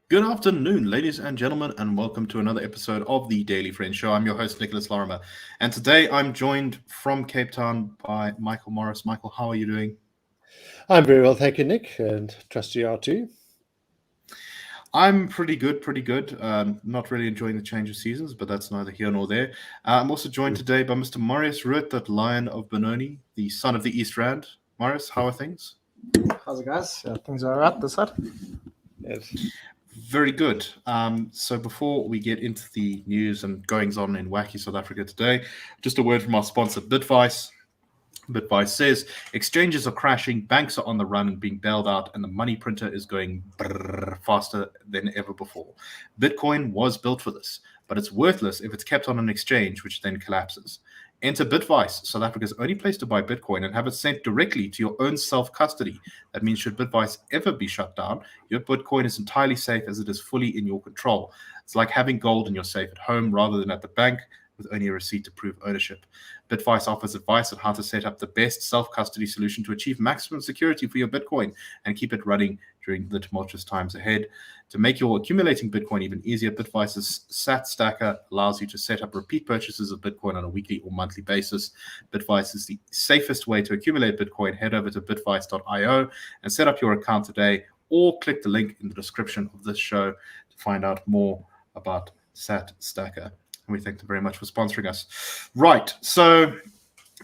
Good afternoon, ladies and gentlemen, and welcome to another episode of the Daily Friends Show. I'm your host, Nicholas Lorimer, and today I'm joined from Cape Town by Michael Morris. Michael, how are you doing? I'm very well, thank you, Nick, and trust you are too. I'm pretty good. Not really enjoying the change of seasons, but that's neither here nor there. I'm also joined today by Mr. Marius Roodt, that Lion of Benoni, the son of the East Rand. Marius, how are things? How's it, guys? Things are all right this side? Yes. Very good. So before we get into the news and goings on in wacky South Africa today, just a word from our sponsor, Bitvice. Bitvice says exchanges are crashing, banks are on the run and being bailed out, and the money printer is going faster than ever before. Bitcoin was built for this, but it's worthless if it's kept on an exchange, which then collapses. Enter Bitvice, South Africa's only place to buy Bitcoin, and have it sent directly to your own self-custody. That means should Bitvice ever be shut down, your Bitcoin is entirely safe as it is fully in your control. It's like having gold in your safe at home rather than at the bank, with only a receipt to prove ownership. Bitvice offers advice on how to set up the best self-custody solution to achieve maximum security for your Bitcoin and keep it running during the tumultuous times ahead. To make your accumulating Bitcoin even easier, Bitvice's SAT stacker allows you to set up repeat purchases of Bitcoin on a weekly or monthly basis. Bitvice is the safest way to accumulate Bitcoin. Head over to bitvice.io and set up your account today, or click the link in the description of this show to find out more about SAT stacker. And we thank them very much for sponsoring us. Right, so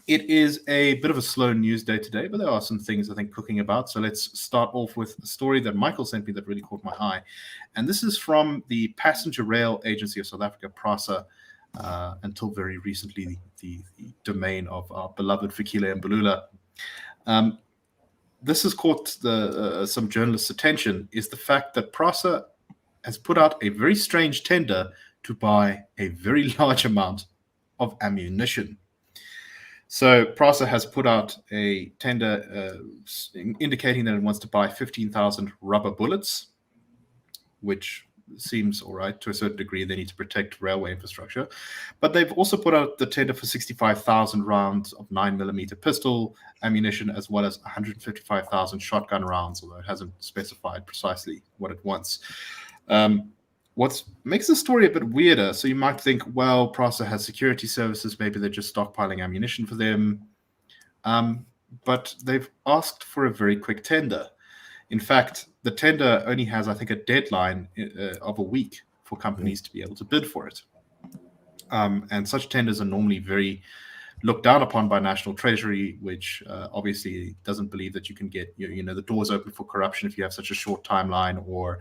it is a bit of a slow news day today, but there are some things I think cooking about. So let's start off with a story that Michael sent me that really caught my eye. And this is from the Passenger Rail Agency of South Africa, PRASA, until very recently the domain of our beloved Fikile and Balula. This has caught some journalists' attention, is the fact that PRASA has put out a very strange tender to buy a very large amount of ammunition. So PRASA has put out a tender indicating that it wants to buy 15,000 rubber bullets, which seems all right to a certain degree. They need to protect railway infrastructure. But they've also put out the tender for 65,000 rounds of 9mm pistol ammunition, as well as 155,000 shotgun rounds, although it hasn't specified precisely what it wants. What makes the story a bit weirder, so you might think, well, PRASA has security services, maybe they're just stockpiling ammunition for them. But they've asked for a very quick tender. In fact, the tender only has, I think, a deadline of a week for companies to be able to bid for it. And such tenders are normally very looked down upon by National Treasury, which obviously doesn't believe that you can get the doors open for corruption if you have such a short timeline, or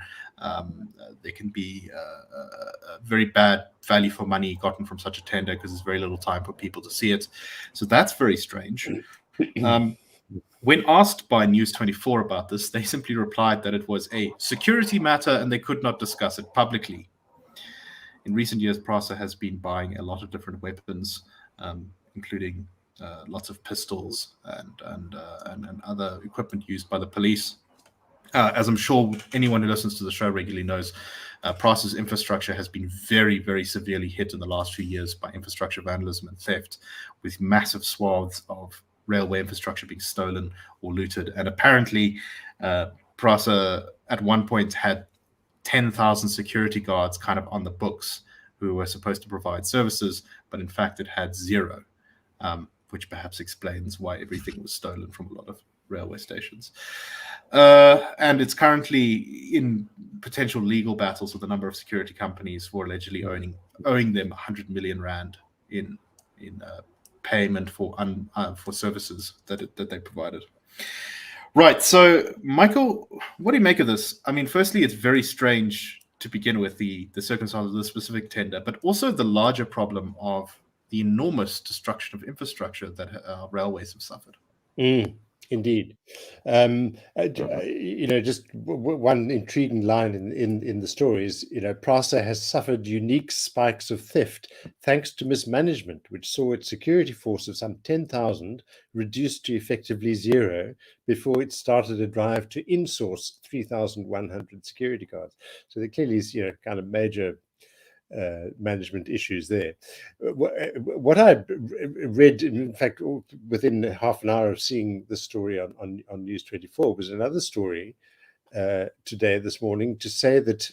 there can be a very bad value for money gotten from such a tender because there's very little time for people to see it. So that's very strange. When asked by News 24 about this, they simply replied that it was a security matter and they could not discuss it publicly. In recent years, PRASA has been buying a lot of different weapons, including lots of pistols and other equipment used by the police. As I'm sure anyone who listens to the show regularly knows, PRASA's infrastructure has been very, very severely hit in the last few years by infrastructure vandalism and theft, with massive swaths of railway infrastructure being stolen or looted. And apparently, PRASA at one point had 10,000 security guards kind of on the books who were supposed to provide services, but in fact it had zero, which perhaps explains why everything was stolen from a lot of railway stations. And it's currently in potential legal battles with a number of security companies for allegedly owing them 100 million rand in payment for services that they provided. Right. So, Michael, what do you make of this? I mean, firstly, it's very strange to begin with, the circumstances of the specific tender, but also the larger problem of the enormous destruction of infrastructure that railways have suffered. Indeed. Just one intriguing line in the story is, PRASA has suffered unique spikes of theft thanks to mismanagement, which saw its security force of some 10,000 reduced to effectively zero before it started a drive to insource 3,100 security guards. So there clearly is, kind of major management issues there. What I read, in fact, within half an hour of seeing the story on News 24, was another story this morning, to say that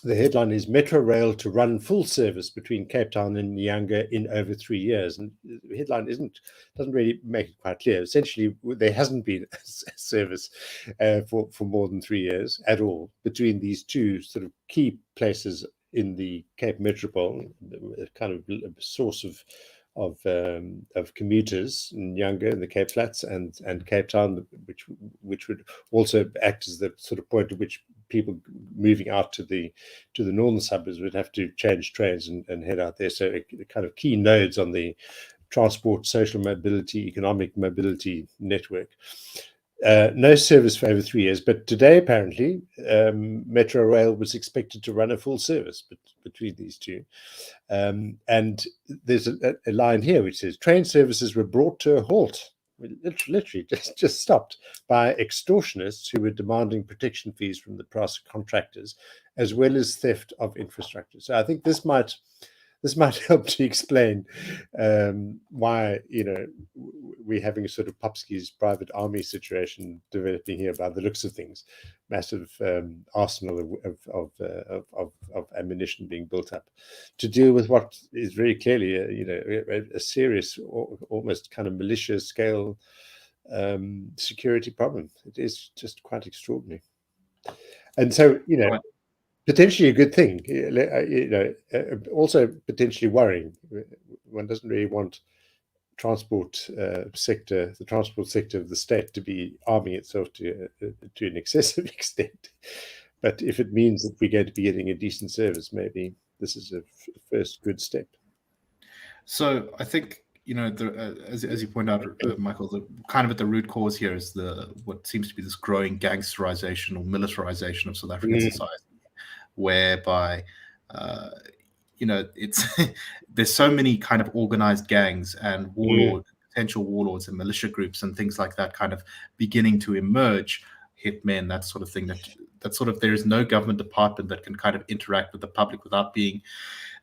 the headline is Metro Rail to run full service between Cape Town and Nyanga in over 3 years. And the headline doesn't really make it quite clear. Essentially, there hasn't been a service for more than 3 years at all between these two sort of key places in the Cape Metropole, a kind of a source of commuters in Nyanga and the Cape Flats and Cape Town, which would also act as the sort of point at which people moving out to the northern suburbs would have to change trains and head out there. So kind of key nodes on the transport, social mobility, economic mobility network. No service for over 3 years, but today apparently Metro Rail was expected to run a full service between these two. And there's a line here which says train services were brought to a halt, literally just stopped, by extortionists who were demanding protection fees from the PRASA contractors, as well as theft of infrastructure. So I think this might help to explain why, we're having a sort of Popsky's private army situation developing here by the looks of things. Massive arsenal of ammunition being built up to deal with what is very clearly a serious, almost kind of militia scale security problem. It is just quite extraordinary. And so, potentially a good thing, also potentially worrying. One doesn't really want the transport sector of the state to be arming itself to an excessive extent. But if it means that we're going to be getting a decent service, maybe this is a first good step. So I think, as you point out, Michael, the kind of at the root cause here is what seems to be this growing gangsterization or militarization of South African society, whereby it's there's so many kind of organized gangs and potential warlords and militia groups and things like that kind of beginning to emerge, hitmen, that sort of thing, that sort of, there is no government department that can kind of interact with the public without being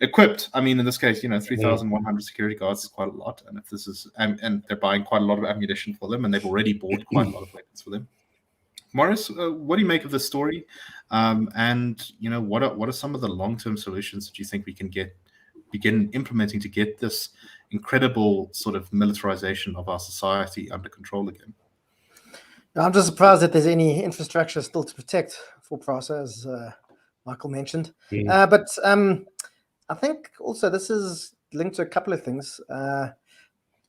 equipped. I mean, in this case, 3,100 security guards is quite a lot, and if this is and they're buying quite a lot of ammunition for them, and they've already bought quite a lot of weapons for them. Marius, what do you make of this story? And what are some of the long-term solutions that you think we can begin implementing to get this incredible sort of militarization of our society under control again? I'm just surprised that there's any infrastructure still to protect for PRASA, as Michael mentioned. But I think also this is linked to a couple of things.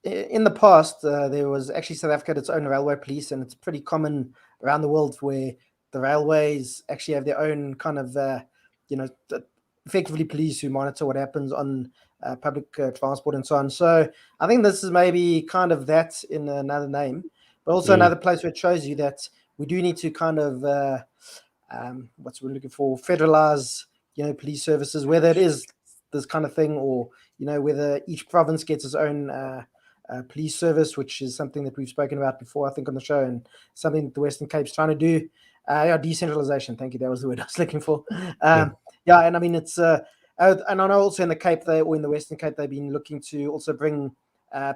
In the past, there was actually South Africa had its own railway police, and it's pretty common around the world where the railways actually have their own kind of, effectively police who monitor what happens on public transport and so on. So I think this is maybe kind of that in another name, but also another place where it shows you that we do need to kind of, what's we're looking for, federalize, police services, whether it is this kind of thing or, whether each province gets its own police service, which is something that we've spoken about before, I think, on the show, and something that the Western Cape's trying to do. Decentralization. Thank you. That was the word I was looking for. And I mean, it's and I know also in the Cape, or in the Western Cape, they've been looking to also bring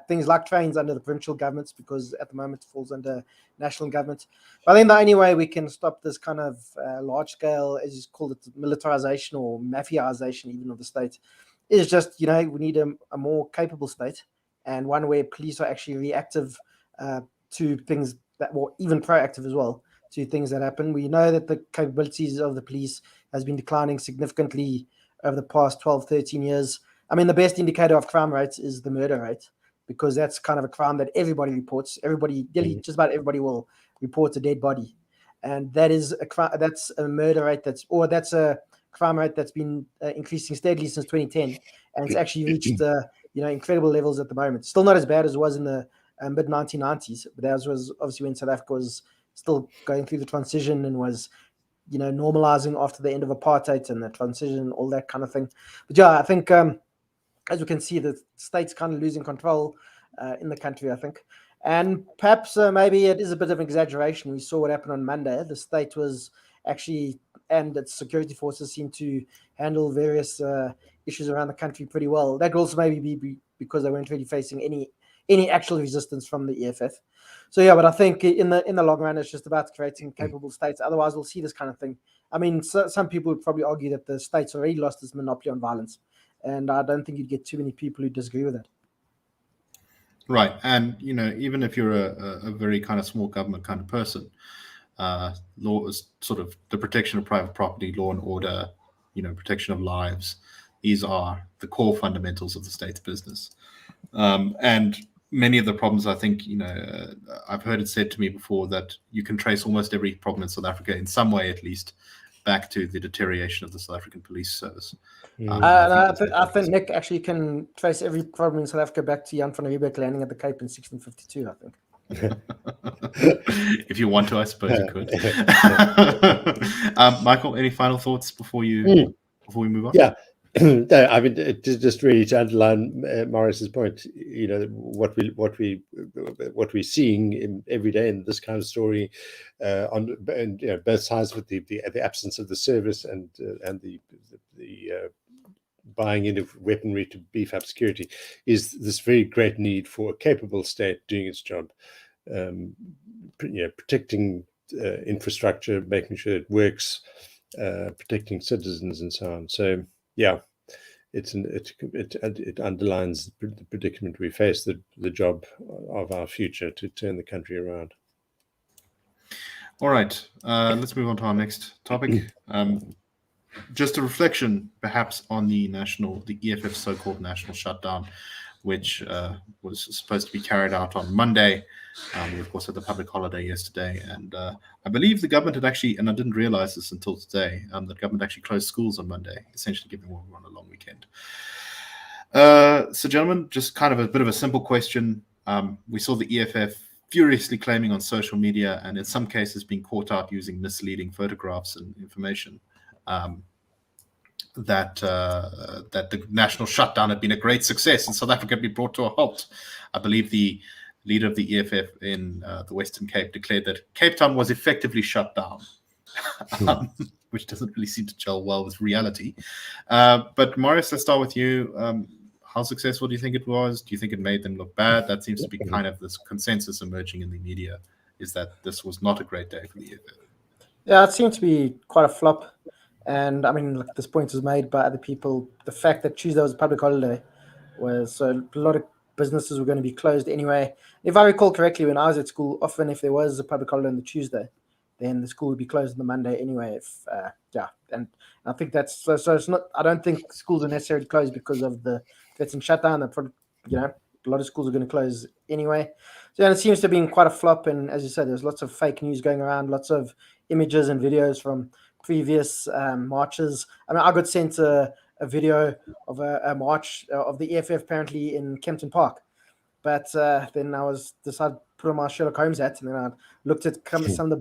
things like trains under the provincial governments, because at the moment it falls under national government. But I think the only way we can stop this kind of large scale, as you called it, militarization or mafiaization even of the state, is just, we need a more capable state, and one where police are actually reactive to things that were even proactive as well to things that happen. We know that the capabilities of the police has been declining significantly over the past 12, 13 years. I mean, the best indicator of crime rates is the murder rate, because that's kind of a crime that everybody reports. Just about everybody will report a dead body. And that is that's a murder rate that's a crime rate that's been increasing steadily since 2010. And it's actually reached incredible levels at the moment. Still not as bad as it was in the mid 1990s, but that was obviously when South Africa was still going through the transition and was, normalizing after the end of apartheid and the transition, all that kind of thing. But I think as we can see, the state's kind of losing control in the country, I think. And perhaps maybe it is a bit of an exaggeration. We saw what happened on Monday. The state was actually and its security forces seem to handle various issues around the country pretty well. That could also maybe be because they weren't really facing any actual resistance from the EFF. So yeah, but I think in the long run, it's just about creating capable states. Otherwise, we'll see this kind of thing. I mean, some people would probably argue that the state's already lost its monopoly on violence, and I don't think you'd get too many people who disagree with that. Right, and even if you're a very kind of small government kind of person, law is sort of the protection of private property, law and order, protection of lives. These are the core fundamentals of the state's business. And many of the problems, I think, I've heard it said to me before that you can trace almost every problem in South Africa in some way, at least, back to the deterioration of the South African police service. I think Nick actually can trace every problem in South Africa back to Jan van Riebeeck landing at the Cape in 1652, I think. If you want to, I suppose you could. Michael, any final thoughts before we move on? Yeah. No, I mean, just really to underline Marius's point, what we're seeing every day in this kind of story, on both sides, with the absence of the service and the buying in of weaponry to beef up security, is this very great need for a capable state doing its job, protecting infrastructure, making sure it works, protecting citizens, and so on. So. Yeah, it underlines the predicament we face, the job of our future to turn the country around. All right, let's move on to our next topic. Just a reflection, perhaps, on the EFF so-called national shutdown, which was supposed to be carried out on Monday. We, of course, had the public holiday yesterday, and I believe the government had actually, and I didn't realize this until today, the government actually closed schools on Monday, essentially giving everyone a long weekend. So, gentlemen, just kind of a bit of a simple question. We saw the EFF furiously claiming on social media, and in some cases being caught out using misleading photographs and information, that the national shutdown had been a great success and South Africa had been brought to a halt. I believe the leader of the EFF in the Western Cape declared that Cape Town was effectively shut down, which doesn't really seem to gel well with reality. But Marius, let's start with you. How successful do you think it was? Do you think it made them look bad? That seems to be kind of this consensus emerging in the media, is that this was not a great day for the EFF. Yeah, it seemed to be quite a flop. And I mean, like, this point was made by other people. The fact that Tuesday was a public holiday was, so a lot of businesses were going to be closed anyway. If I recall correctly, when I was at school, often if there was a public holiday on the Tuesday, then the school would be closed on the Monday anyway. And I think that's so it's not. I don't think schools are necessarily closed because of the threats and shutdown. That probably, a lot of schools are going to close anyway. So it seems to have been quite a flop. And as you said, there's lots of fake news going around, lots of images and videos from previous marches. I mean, I got sent a video of a march of the EFF apparently in Kempton Park, but then I decided to put on my Sherlock Holmes hat, and then I looked at some of the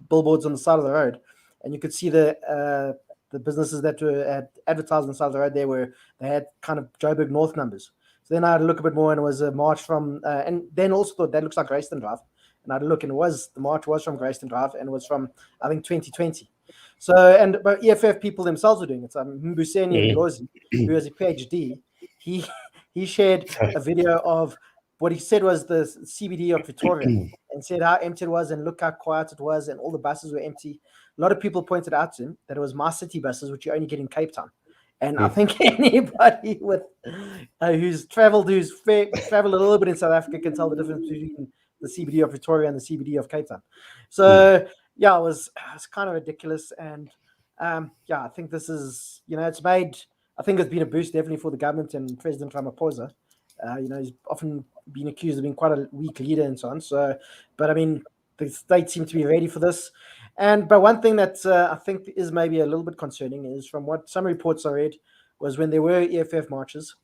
billboards on the side of the road, and you could see the businesses that were advertised on the side of the road. They had kind of Joburg North numbers. So then I had to look a bit more, and it was a march from, and then also thought that looks like Grayston Drive, and I had to look, and the march was from Grayston Drive, and it was from, I think, 2020. So, but EFF people themselves are doing it. So Mbuseni Ndlozi, who has a PhD, he shared a video of what he said was the CBD of Pretoria, and said how empty it was and look how quiet it was, and all the buses were empty. A lot of people pointed out to him that it was my city buses, which you only get in Cape Town. And I think anybody who's traveled a little bit in South Africa can tell the difference between the CBD of Pretoria and the CBD of Cape Town. So yeah, it was kind of ridiculous. And I think this is, I think it's been a boost definitely for the government and President Ramaphosa. He's often been accused of being quite a weak leader and so on. So, but I mean, the state seemed to be ready for this. But one thing that I think is maybe a little bit concerning is, from what some reports I read, was when there were EFF marches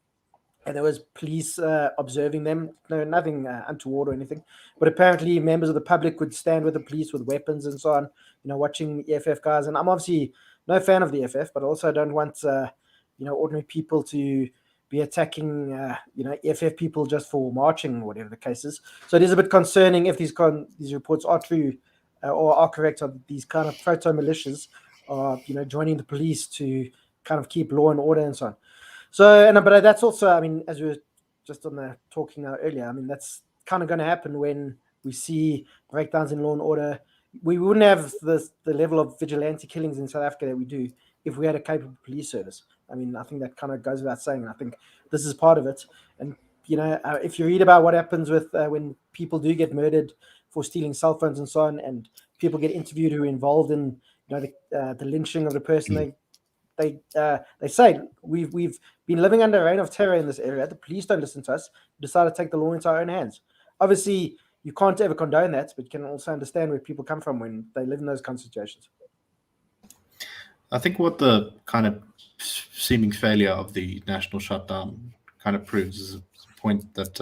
and there was police observing them. No, nothing untoward or anything, but apparently members of the public would stand with the police with weapons and so on, watching EFF guys. And I'm obviously no fan of the EFF, but also don't want ordinary people to be attacking EFF people just for marching or whatever the case is. So it is a bit concerning if these reports are true or are correct, of these kind of proto militias are joining the police to kind of keep law and order and so on. So, but that's also, I mean, as we were just on the talking now earlier, I mean, that's kind of going to happen when we see breakdowns in law and order. We wouldn't have the level of vigilante killings in South Africa that we do if we had a capable police service. I mean, I think that kind of goes without saying. I think this is part of it. And, if you read about what happens with when people do get murdered for stealing cell phones and so on, and people get interviewed who are involved in, the lynching of the person, they say we've been living under a reign of terror in this area. The police don't listen to us. We decided to take the law into our own hands. Obviously, you can't ever condone that, but you can also understand where people come from when they live in those kind of situations. I think what the kind of seeming failure of the national shutdown kind of proves is a point that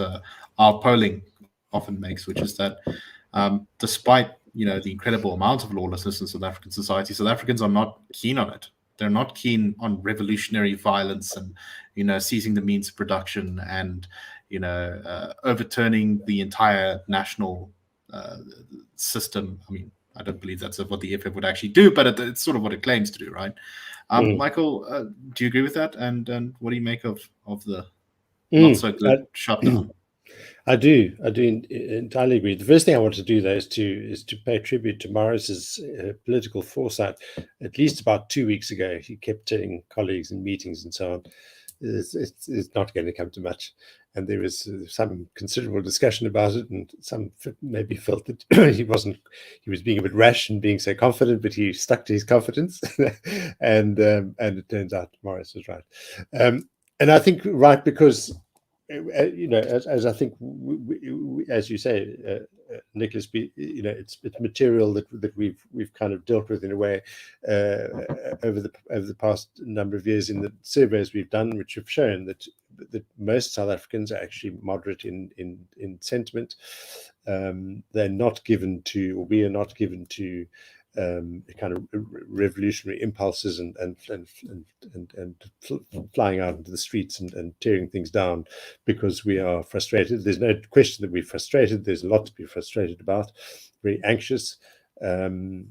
our polling often makes, which is that despite the incredible amount of lawlessness in South African society, South Africans are not keen on it. They're not keen on revolutionary violence and seizing the means of production and overturning the entire national system. I mean, I don't believe that's what the EFF would actually do, but it's sort of what it claims to do, right? Michael, do you agree with that? And what do you make of the not so good shutdown? I do entirely agree. The first thing I want to do, though, is to pay tribute to Marius's political foresight. At least about 2 weeks ago, he kept telling colleagues in meetings and so on, it's not going to come to much. And there was some considerable discussion about it, and some maybe felt that he was being a bit rash and being so confident, but he stuck to his confidence. and it turns out Marius was right. And I think right because, as I think, as you say, Nicholas, it's material that we've kind of dealt with in a way over the past number of years in the surveys we've done, which have shown that most South Africans are actually moderate in sentiment. They're not given to, or we are not given to, kind of revolutionary impulses and flying out into the streets and tearing things down because we are frustrated. There's no question that we're frustrated. There's a lot to be frustrated about. Very anxious and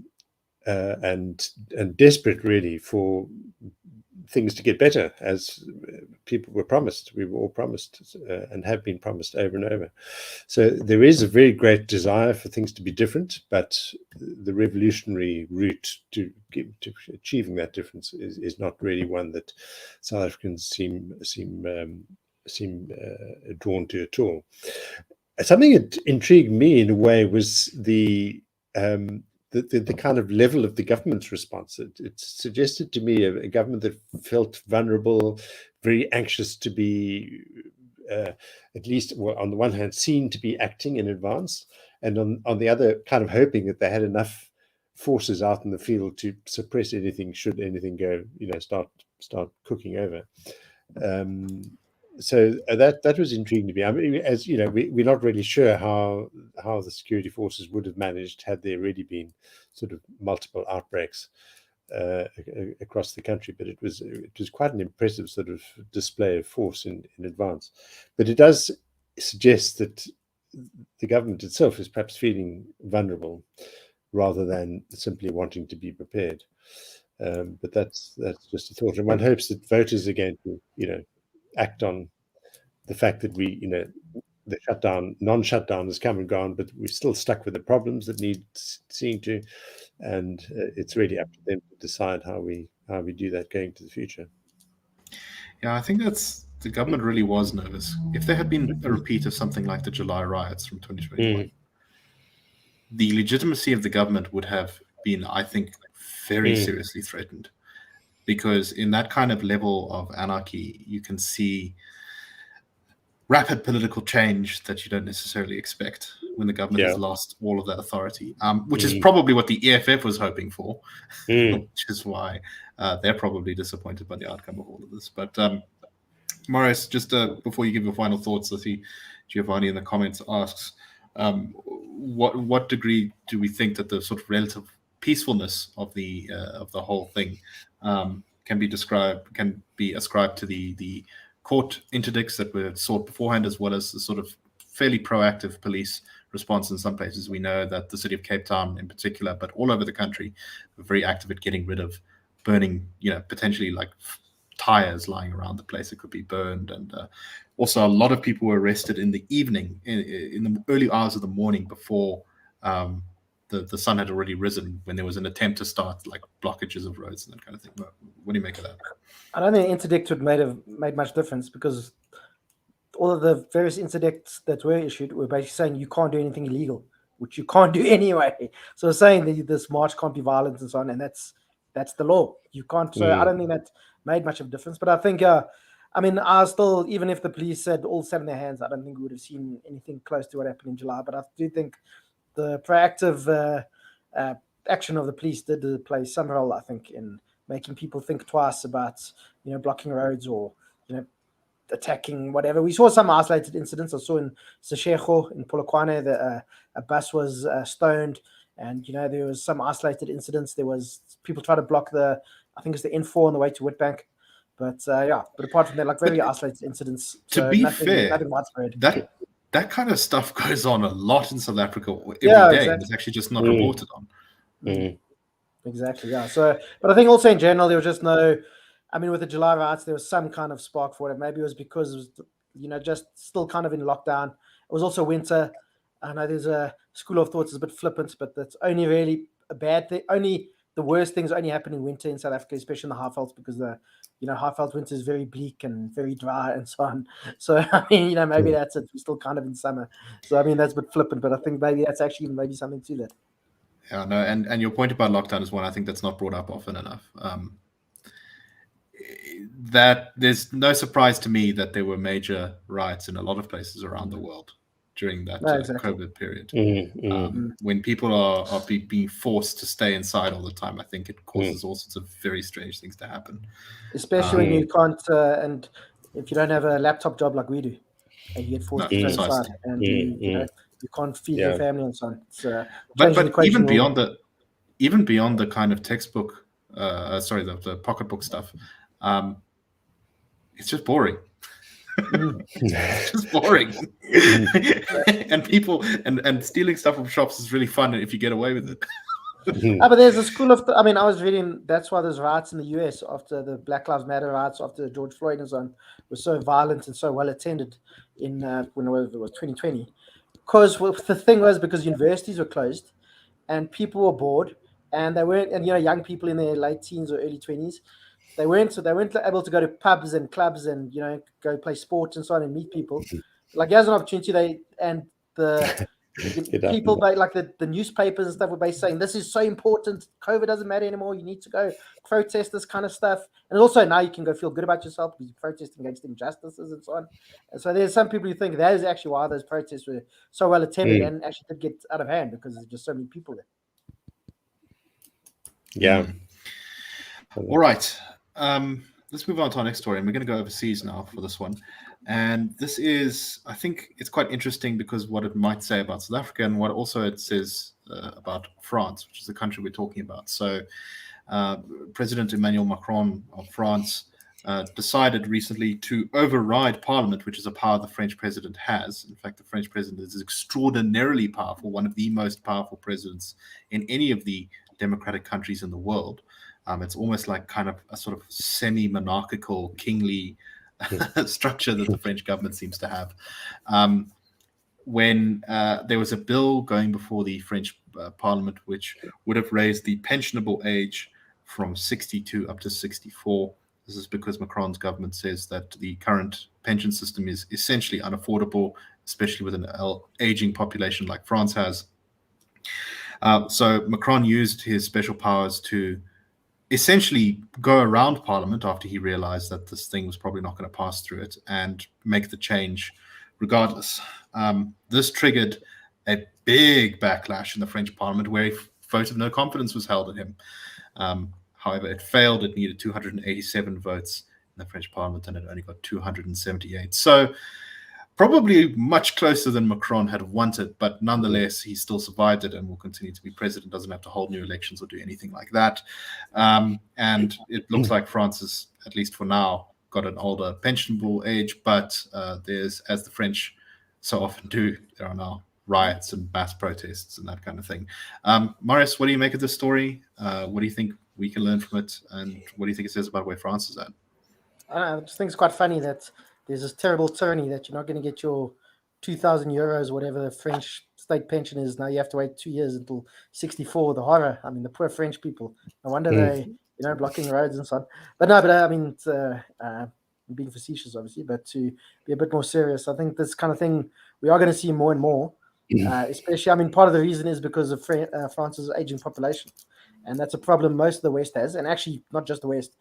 desperate, really, for things to get better, as people were promised. We were all promised and have been promised over and over. So there is a very great desire for things to be different, but the revolutionary route to achieving that difference is not really one that South Africans seem drawn to at all. Something that intrigued me in a way was the kind of level of the government's response. It suggested to me a government that felt vulnerable, very anxious to be, at least on the one hand, seen to be acting in advance, and on the other, kind of hoping that they had enough forces out in the field to suppress anything should anything go, start cooking over. So that was intriguing to me. I mean, as you know, we're not really sure how the security forces would have managed had there really been sort of multiple outbreaks across the country. But it was quite an impressive sort of display of force in advance. But it does suggest that the government itself is perhaps feeling vulnerable rather than simply wanting to be prepared. But that's just a thought, and one hopes that voters are going to act on the fact that the non-shutdown has come and gone, but we're still stuck with the problems that need seeing to, and it's really up to them to decide how we do that going to the future. Yeah, I think the government really was nervous. If there had been a repeat of something like the July riots from 2021, the legitimacy of the government would have been, I think, very seriously threatened. Because in that kind of level of anarchy, you can see rapid political change that you don't necessarily expect when the government has lost all of that authority, which is probably what the EFF was hoping for, which is why they're probably disappointed by the outcome of all of this. But Marius, just before you give your final thoughts, I see Giovanni in the comments asks, what degree do we think that the sort of relative peacefulness of the whole thing can be ascribed to the court interdicts that were sought beforehand, as well as the sort of fairly proactive police response in some places. We know that the city of Cape Town in particular, but all over the country, were very active at getting rid of burning, potentially like tires lying around the place. It could be burned. And also a lot of people were arrested in the evening, in the early hours of the morning before the sun had already risen, when there was an attempt to start like blockages of roads and that kind of thing. What do you make of that? I don't think the interdict would have made much difference, because all of the various interdicts that were issued were basically saying you can't do anything illegal, which you can't do anyway. So saying that this march can't be violent and so on, and that's the law. You can't. So I don't think that made much of a difference. But I think, I mean, I still, even if the police had all sat in their hands, I don't think we would have seen anything close to what happened in July. But I do think the proactive action of the police did play some role, I think, in making people think twice about, blocking roads or, attacking whatever. We saw some isolated incidents. I saw in Seshego, in Polokwane, that a bus was stoned, and there was some isolated incidents. There was people trying to block I think it's the N4 on the way to Witbank. But but apart from that, like very isolated incidents. To be fair, nothing widespread. That kind of stuff goes on a lot in South Africa every day. Exactly. It's actually just not reported on. Exactly, yeah. So, but I think also in general, there was just no. I mean, with the July riots, there was some kind of spark for it. Maybe it was because it was, just still kind of in lockdown. It was also winter. I know there's a school of thought is a bit flippant, but that's only really a bad thing. Only the worst things only happen in winter in South Africa, especially in the Highvelds, because the Highveld winter is very bleak and very dry and so on. So I mean, maybe that's it. We're still kind of in summer. So I mean, that's a bit flippant, but I think maybe that's actually maybe something to that. Yeah, no, and your point about lockdown is one I think that's not brought up often enough. That there's no surprise to me that there were major riots in a lot of places around the world during that COVID period. When people are being forced to stay inside all the time, I think it causes all sorts of very strange things to happen. Especially when you can't, and if you don't have a laptop job like we do, and you get forced to stay inside, and you can't feed your family and so on. So, but even beyond the kind of textbook, the pocketbook stuff, it's just boring. It's just boring. And people and stealing stuff from shops is really fun if you get away with it. But there's a school of I was reading, that's why there's riots in the US after the Black Lives Matter riots, after George Floyd and so on was so violent and so well attended in when it was 2020. Because the thing was, because universities were closed and people were bored, and they weren't, and young people in their late teens or early 20s, they weren't able to go to pubs and clubs and go play sports and so on and meet people. Like, here's an opportunity. People like the newspapers and stuff were basically saying this is so important. COVID doesn't matter anymore. You need to go protest this kind of stuff. And also now you can go feel good about yourself because you're protesting against injustices and so on. And so there's some people who think that is actually why those protests were so well attended and actually did get out of hand, because there's just so many people there. Yeah. All right. Let's move on to our next story, and we're going to go overseas now for this one. And this is, I think it's quite interesting because what it might say about South Africa and what also it says about France, which is the country we're talking about. So President Emmanuel Macron of France decided recently to override Parliament, which is a power the French president has. In fact, the French president is extraordinarily powerful, one of the most powerful presidents in any of the democratic countries in the world. It's almost like kind of a sort of semi-monarchical, kingly structure that the French government seems to have. When there was a bill going before the French Parliament, which would have raised the pensionable age from 62 up to 64. This is because Macron's government says that the current pension system is essentially unaffordable, especially with an aging population like France has. So Macron used his special powers to essentially go around Parliament after he realized that this thing was probably not going to pass through it and make the change regardless. This triggered a big backlash in the French Parliament, where a vote of no confidence was held in him. However, it failed. It needed 287 votes in the French Parliament, and it only got 278. So probably much closer than Macron had wanted, but nonetheless, he still survived it and will continue to be president, doesn't have to hold new elections or do anything like that. And it looks like France has, at least for now, got an older pensionable age, but there's, as the French so often do, there are now riots and mass protests and that kind of thing. Marius, what do you make of this story? What do you think we can learn from it? And what do you think it says about where France is at? I just think it's quite funny that there's this terrible tyranny that you're not going to get your 2,000 euros, whatever the French state pension is. Now you have to wait 2 years until 64. The horror. I mean, the poor French people. No wonder they, blocking roads and so on. But no, I mean, it's, being facetious, obviously, but to be a bit more serious, I think this kind of thing we are going to see more and more. Especially, I mean, part of the reason is because of France's aging population, and that's a problem most of the West has, and actually not just the West.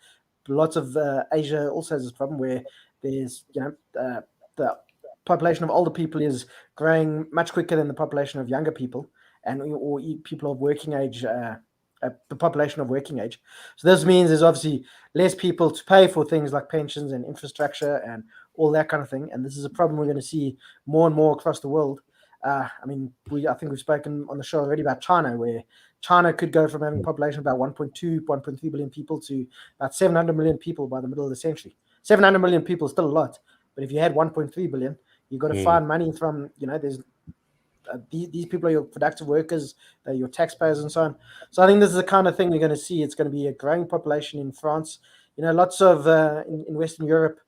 Lots of Asia also has this problem where there's, the population of older people is growing much quicker than the population of younger people, or people of working age, the population of working age. So this means there's obviously less people to pay for things like pensions and infrastructure and all that kind of thing. And this is a problem we're going to see more and more across the world. I mean, I think we've spoken on the show already about China, where China could go from having a population of about 1.2, 1.3 billion people to about 700 million people by the middle of the century. 700 million people is still a lot, but if you had 1.3 billion, you've got to find money from, there's these people are your productive workers, they're your taxpayers and so on. So I think this is the kind of thing we're going to see. It's going to be a growing population in France. Lots of, in Western Europe,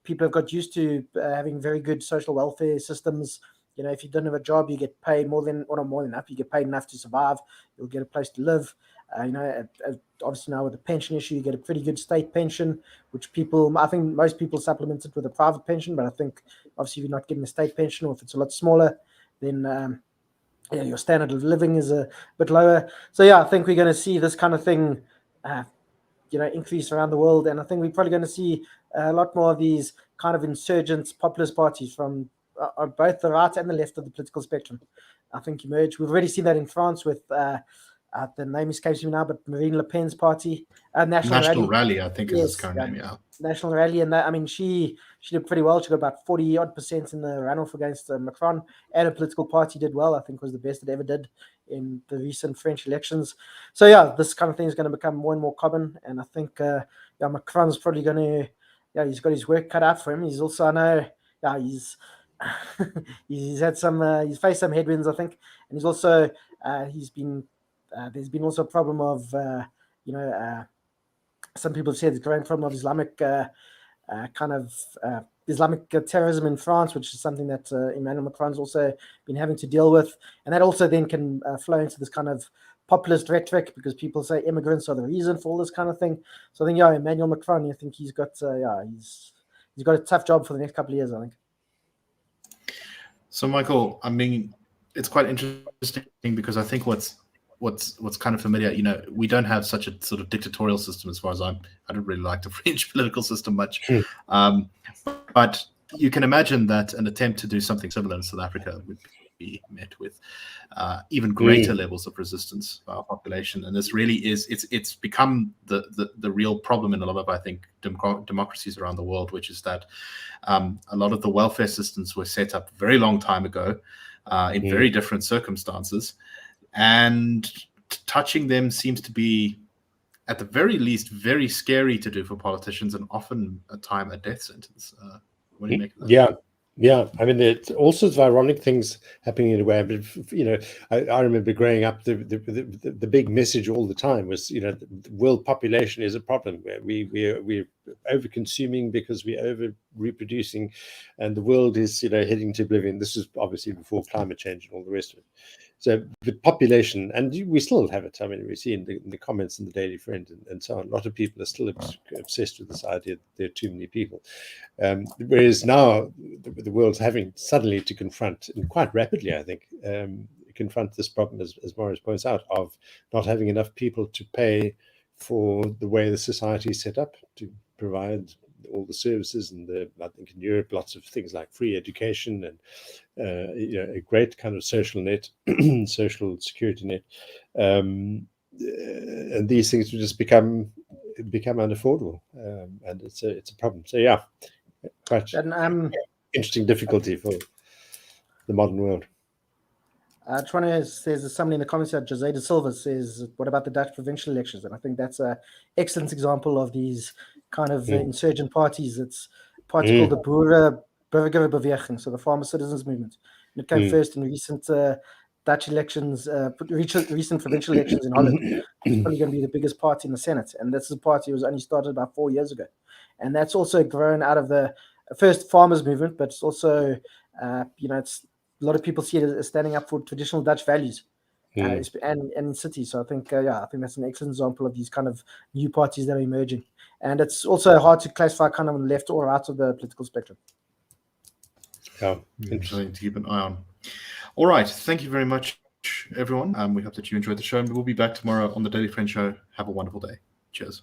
people have got used to having very good social welfare systems. If you don't have a job, you get paid more than, or not more than enough, you get paid enough to survive. You'll get a place to live. Obviously now with the pension issue, you get a pretty good state pension, which I think most people supplement it with a private pension. But I think obviously if you're not getting a state pension, or if it's a lot smaller, then your standard of living is a bit lower. So I think we're going to see this kind of thing, increase around the world. And I think we're probably going to see a lot more of these kind of insurgent populist parties from both the right and the left of the political spectrum, I think, emerge. We've already seen that in France with the name escapes me now, but Marine Le Pen's party, National Rally, I think, is its current name. Yeah, National Rally, and that, I mean, she did pretty well. She got about 40% in the runoff against Macron, and a political party did well. I think was the best it ever did in the recent French elections. So this kind of thing is going to become more and more common, and I think Macron's probably going to, he's got his work cut out for him. He's also, I know, he's had some, he's faced some headwinds, I think, and he's also there's been also a problem of some people have said the growing problem of Islamic Islamic terrorism in France, which is something that Emmanuel Macron's also been having to deal with, and that also then can flow into this kind of populist rhetoric, because people say immigrants are the reason for all this kind of thing. So I think Emmanuel Macron, I think he's got he's got a tough job for the next couple of years, I think. So Michael, I mean, it's quite interesting because I think what's kind of familiar, we don't have such a sort of dictatorial system as far as I don't really like the French political system much. But you can imagine that an attempt to do something similar in South Africa would be met with even greater levels of resistance by our population. And this really is, it's become the real problem in a lot of, I think, democracies around the world, which is that a lot of the welfare systems were set up a very long time ago in very different circumstances. And touching them seems to be, at the very least, very scary to do for politicians, and often a death sentence. What do you make of that? Yeah. I mean, it's all sorts of ironic things happening in a way. But I remember growing up, the big message all the time was, the world population is a problem. We're over-consuming because we're over-reproducing, and the world is heading to oblivion. This is obviously before climate change and all the rest of it. So the population, and we still have it. I mean, we see in the comments in the Daily Friend and so on, a lot of people are still obsessed with this idea that there are too many people. Whereas now the world's having suddenly to confront, and quite rapidly, I think, confront this problem, as Marius points out, of not having enough people to pay for the way the society is set up to provide all the services. And I think in Europe, lots of things like free education and a great kind of social net, social security net, and these things will just become unaffordable, and it's a problem. So quite interesting difficulty for the modern world. Says somebody in the comments here, Jose de Silva says, what about the Dutch provincial elections? And I think that's an excellent example of these kind of insurgent parties. It's a party called the Burgerbeweging, so the Farmer Citizens Movement. And it came first in recent Dutch elections, recent provincial elections in Holland. It's probably going to be the biggest party in the Senate, and this is a party that was only started about 4 years ago, and that's also grown out of the first farmers movement, but it's also, it's a lot of people see it as standing up for traditional Dutch values, and in cities. So I think that's an excellent example of these kind of new parties that are emerging, and it's also hard to classify kind of on the left or right of the political spectrum. Yeah, interesting to keep an eye on. All right, thank you very much, everyone. We hope that you enjoyed the show, and we'll be back tomorrow on the Daily Friend Show. Have a wonderful day. Cheers.